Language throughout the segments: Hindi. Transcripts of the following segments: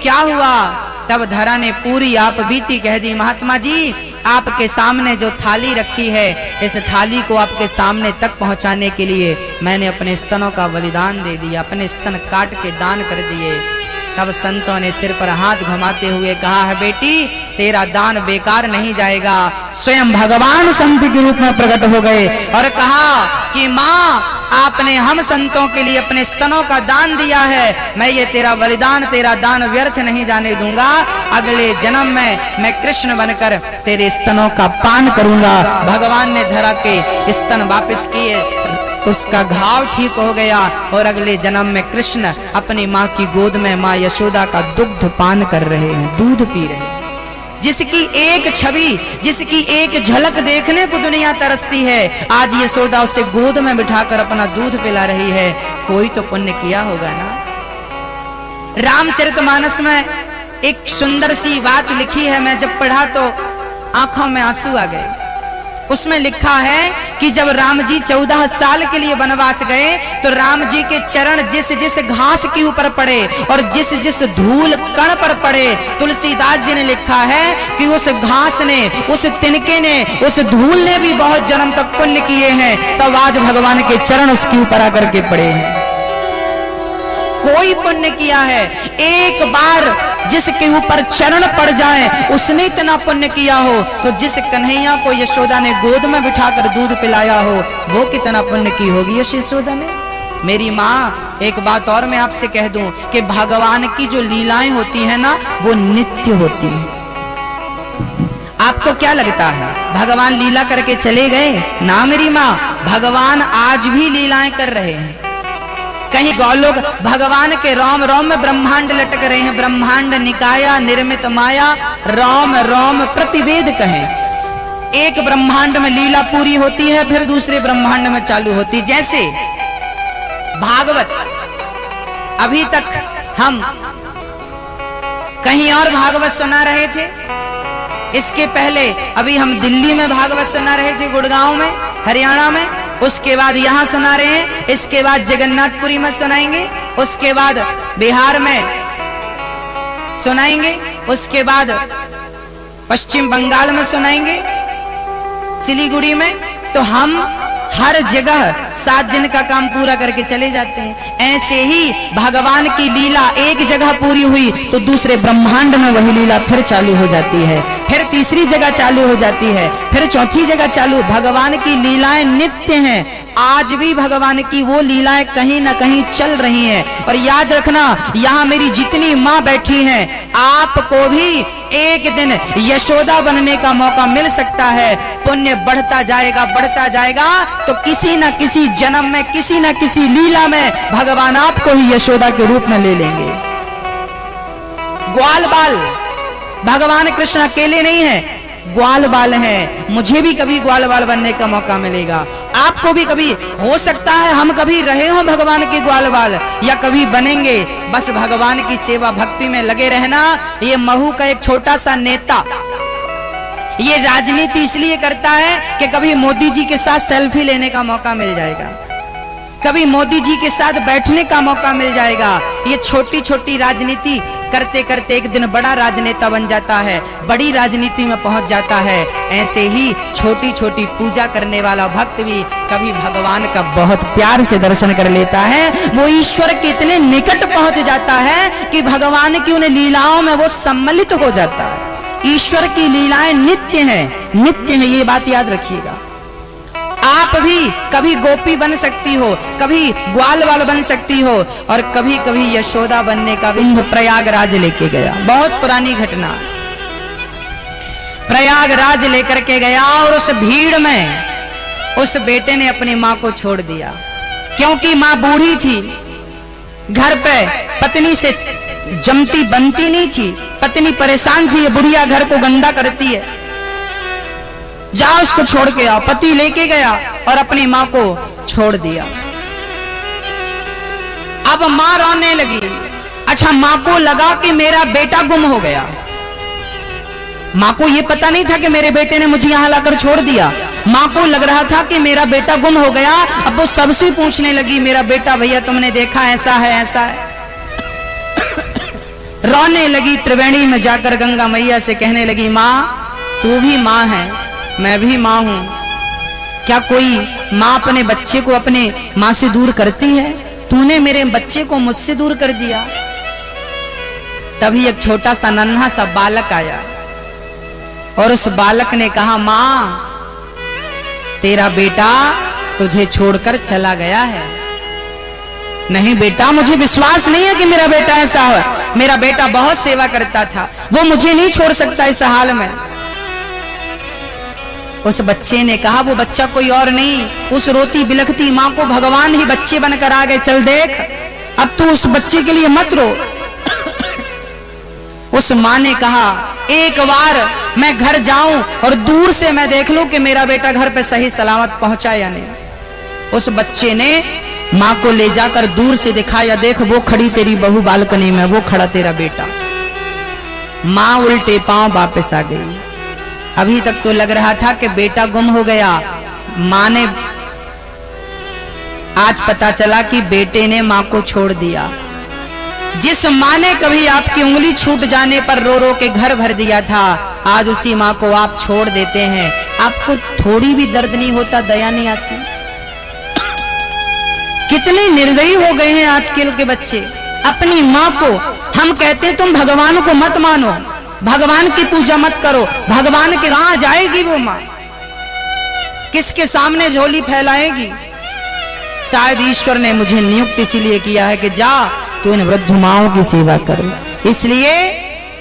क्या हुआ? तब धरा ने पूरी आप बीती कह दी। महात्मा जी, आपके सामने जो थाली रखी है, इस थाली को आपके सामने तक पहुंचाने के लिए मैंने अपने स्तनों का बलिदान दे दिया, अपने स्तन काट के दान कर दिए। तब संतों ने सिर पर हाथ घुमाते हुए कहा है, बेटी तेरा दान बेकार नहीं जाएगा। स्वयं भगवान संत के रूप में प्रकट हो गए और कहा कि माँ, आपने हम संतों के लिए अपने स्तनों का दान दिया है, मैं ये तेरा बलिदान, तेरा दान व्यर्थ नहीं जाने दूंगा। अगले जन्म में मैं कृष्ण बनकर तेरे स्तनों का पान करूंगा। भगवान ने धरा के स्तन वापस किए, उसका घाव ठीक हो गया और अगले जन्म में कृष्ण अपनी माँ की गोद में माँ यशोदा का दुग्ध पान कर रहे हैं, दूध पी रहे हैं। जिसकी एक छवि, जिसकी एक झलक देखने को दुनिया तरसती है, आज यशोदा उसे गोद में बिठाकर अपना दूध पिला रही है। कोई तो पुण्य किया होगा ना। रामचरितमानस में एक सुंदर सी बात लिखी है, मैं जब पढ़ा तो आंखों में आंसू आ गए। उसमें लिखा है कि जब राम जी 14 साल के लिए वनवास गए तो राम जी के चरण जिस जिस घास के ऊपर पड़े और जिस जिस धूल कण पर पड़े, तुलसीदास जी ने लिखा है कि उस घास ने, उस तिनके ने, उस धूल ने भी बहुत जन्म तक पुण्य किए हैं, तब आज भगवान के चरण उसके ऊपर आकर के पड़े हैं। कोई पुण्य किया है, एक बार जिसके ऊपर चरण पड़ जाए उसने इतना पुण्य किया हो, तो जिस कन्हैया को यशोदा ने गोद में बिठाकर दूध पिलाया हो, वो कितना पुण्य की होगी यशोदा ने। मेरी माँ, एक बात और मैं आपसे कह दूं कि भगवान की जो लीलाएं होती है ना, वो नित्य होती है। आपको क्या लगता है भगवान लीला करके चले गए? ना मेरी माँ, भगवान आज भी लीलाएं कर रहे हैं। कहीं गौलोक भगवान के रोम रोम में ब्रह्मांड लटक रहे हैं। ब्रह्मांड निकाया निर्मित माया, रोम रोम प्रतिवेद कहें। एक ब्रह्मांड में लीला पूरी होती है, फिर दूसरे ब्रह्मांड में चालू होती। जैसे भागवत, अभी तक हम कहीं और भागवत सुना रहे थे, इसके पहले अभी हम दिल्ली में भागवत सुना रहे थे, गुड़गांव में, हरियाणा में, उसके बाद यहाँ सुना रहे हैं, इसके बाद जगन्नाथपुरी में सुनाएंगे, उसके बाद बिहार में सुनाएंगे, उसके बाद पश्चिम बंगाल में सुनाएंगे, सिलीगुड़ी में। तो हम हर जगह 7 दिन का काम पूरा करके चले जाते हैं। ऐसे ही भगवान की लीला एक जगह पूरी हुई तो दूसरे ब्रह्मांड में वही लीला फिर चालू हो जाती है, फिर तीसरी जगह चालू हो जाती है, फिर चौथी जगह चालू। भगवान की लीलाएं नित्य हैं। आज भी भगवान की वो लीलाएं कहीं ना कहीं चल रही हैं। और याद रखना, यहाँ मेरी जितनी माँ बैठी हैं, आपको भी एक दिन यशोदा बनने का मौका मिल सकता है। पुण्य बढ़ता जाएगा, बढ़ता जाएगा, तो किसी न किसी जन्म में, किसी न किसी लीला में भगवान आपको ही यशोदा के रूप में ले लेंगे। ग्वाल बाल भगवान कृष्ण अकेले नहीं है, ग्वाल बाल हैं। मुझे भी कभी ग्वाल बाल बनने का मौका मिलेगा, आपको भी कभी हो सकता है हम कभी रहे हो भगवान के ग्वाल बाल, या कभी बनेंगे। बस भगवान की सेवा भक्ति में लगे रहना। ये महू का एक छोटा सा नेता ये राजनीति इसलिए करता है कि कभी मोदी जी के साथ सेल्फी लेने का मौका मिल जाएगा, कभी मोदी जी के साथ बैठने का मौका मिल जाएगा। ये छोटी छोटी राजनीति करते करते एक दिन बड़ा राजनेता बन जाता है, बड़ी राजनीति में पहुंच जाता है। ऐसे ही छोटी छोटी पूजा करने वाला भक्त भी कभी भगवान का बहुत प्यार से दर्शन कर लेता है। वो ईश्वर के इतने निकट पहुंच जाता है कि भगवान की उन लीलाओं में वो सम्मिलित हो जाता है। ईश्वर की लीलाएं नित्य हैं, नित्य हैं, ये बात याद रखिएगा। आप भी कभी गोपी बन सकती हो, कभी ग्वाल वाल बन सकती हो, और कभी कभी यशोदा बनने का विंध्य प्रयागराज लेके गया। बहुत पुरानी घटना, प्रयागराज लेकर के गया और उस भीड़ में उस बेटे ने अपनी माँ को छोड़ दिया, क्योंकि माँ बूढ़ी थी, घर पे पत्नी से जमती बनती नहीं थी, पत्नी परेशान थी, ये बुढ़िया घर को गंदा करती है, जाओ उसको छोड़ के आओ। पति लेके गया और अपनी माँ को छोड़ दिया। अब माँ रोने लगी। अच्छा, माँ को लगा कि मेरा बेटा गुम हो गया। माँ को ये पता नहीं था कि मेरे बेटे ने मुझे यहाँ लाकर छोड़ दिया। माँ को लग रहा था कि मेरा बेटा गुम हो गया। अब वो सबसे पूछने लगी, मेरा बेटा भैया तुमने देखा, ऐसा है ऐसा है। रोने लगी, त्रिवेणी में जाकर गंगा मैया से कहने लगी, माँ तू भी माँ है, मैं भी माँ हूं, क्या कोई माँ अपने बच्चे को अपने माँ से दूर करती है? तूने मेरे बच्चे को मुझसे दूर कर दिया। तभी एक छोटा सा नन्हा सा बालक आया और उस बालक ने कहा, माँ तेरा बेटा तुझे छोड़कर चला गया है। नहीं बेटा, मुझे विश्वास नहीं है कि मेरा बेटा ऐसा है, मेरा बेटा बहुत सेवा करता था, वो मुझे नहीं छोड़ सकता इस हाल में। उस बच्चे ने कहा, वो बच्चा कोई और नहीं, उस रोती बिलखती माँ को भगवान ही बच्चे बनकर आ गए। चल देख, अब तू उस बच्चे के लिए मत रो। उस माँ ने कहा, एक बार मैं घर जाऊं और दूर से मैं देख लूं कि मेरा बेटा घर पे सही सलामत पहुंचा या नहीं। उस बच्चे ने माँ को ले जाकर दूर से दिखाया, देख वो खड़ी तेरी बहू बालकनी में, वो खड़ा तेरा बेटा। माँ उल्टे पांव वापस आ गई। अभी तक तो लग रहा था कि बेटा गुम हो गया, माँ ने आज पता चला कि बेटे ने माँ को छोड़ दिया। जिस माँ ने कभी आपकी उंगली छूट जाने पर रो रो के घर भर दिया था, आज उसी माँ को आप छोड़ देते हैं। आपको थोड़ी भी दर्द नहीं होता, दया नहीं आती? कितने निर्दयी हो गए हैं आजकल के बच्चे। अपनी माँ को हम कहते तुम भगवान को मत मानो, भगवान की पूजा मत करो, भगवान के कहां जाएगी वो माँ? किसके सामने झोली फैलाएगी? शायद ईश्वर ने मुझे नियुक्त इसीलिए किया है कि जा तू इन वृद्ध माओं की सेवा करो। इसलिए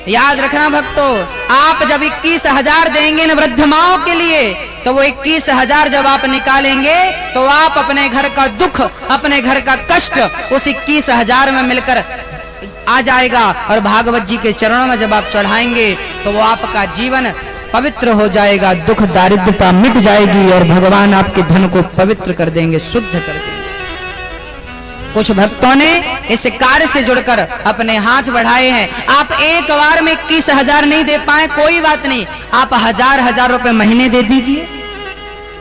याद रखना भक्तों, आप जब 21,000 देंगे इन वृद्ध माओं के लिए, तो वो 21,000 जब आप निकालेंगे तो आप अपने घर का दुख, अपने घर का कष्ट उस 21,000 में मिलकर आ जाएगा। और भागवत जी के चरणों में जब आप चढ़ाएंगे तो वो आपका जीवन पवित्र हो जाएगा, दुख दारिद्रता मिट जाएगी और भगवान आपके धन को पवित्र कर देंगे, शुद्ध कर देंगे। कुछ भक्तों ने इस कार्य से जुड़कर अपने हाथ बढ़ाए हैं। आप एक बार में 21,000 नहीं दे पाए, कोई बात नहीं, आप 1000 रुपए महीने दे दीजिए।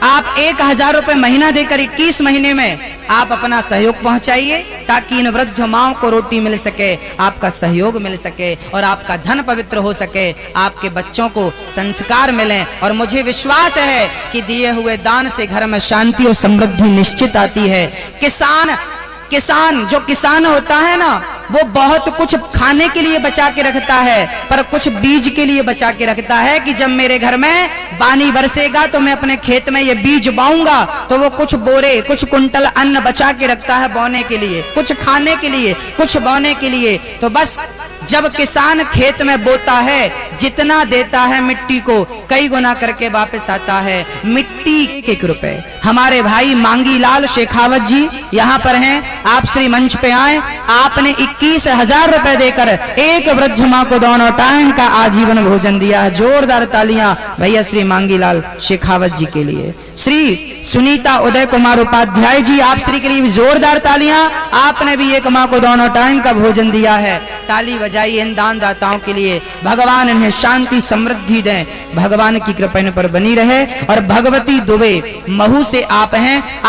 आप 1000 रुपए महीना देकर 21 महीने में आप अपना सहयोग पहुंचाइए, ताकि इन वृद्ध माओं को रोटी मिल सके, आपका सहयोग मिल सके और आपका धन पवित्र हो सके, आपके बच्चों को संस्कार मिले। और मुझे विश्वास है कि दिए हुए दान से घर में शांति और समृद्धि निश्चित आती है। किसान जो किसान होता है ना, वो बहुत कुछ खाने के लिए बचा के रखता है, पर कुछ बीज के लिए बचा के रखता है कि जब मेरे घर में पानी बरसेगा तो मैं अपने खेत में ये बीज बाऊंगा। तो वो कुछ बोरे, कुछ कुंटल अन्न बचा के रखता है बोने के लिए, कुछ खाने के लिए, कुछ बोने के लिए। तो बस जब किसान खेत में बोता है, जितना देता है मिट्टी को कई गुना करके वापस आता है। मिट्टी के रुपए हमारे भाई मांगी लाल शेखावत जी यहाँ पर हैं, आप श्री मंच पे आए। आपने 21,000 रुपए देकर एक वृद्ध माँ को दोनों टाइम का आजीवन भोजन दिया है। जोरदार तालियां भैया श्री मांगी लाल शेखावत जी के लिए। श्री सुनीता उदय कुमार उपाध्याय जी, आप श्री के लिए जोरदार तालियां, आपने भी एक माँ को दोनों टाइम का भोजन दिया है। ताली बजाइए इन दान दाताओं के लिए। भगवान इन्हें शांति समृद्धि दें, भगवान की कृपा इन पर बनी रहे। और भगवती दुबे महू से आप हैं।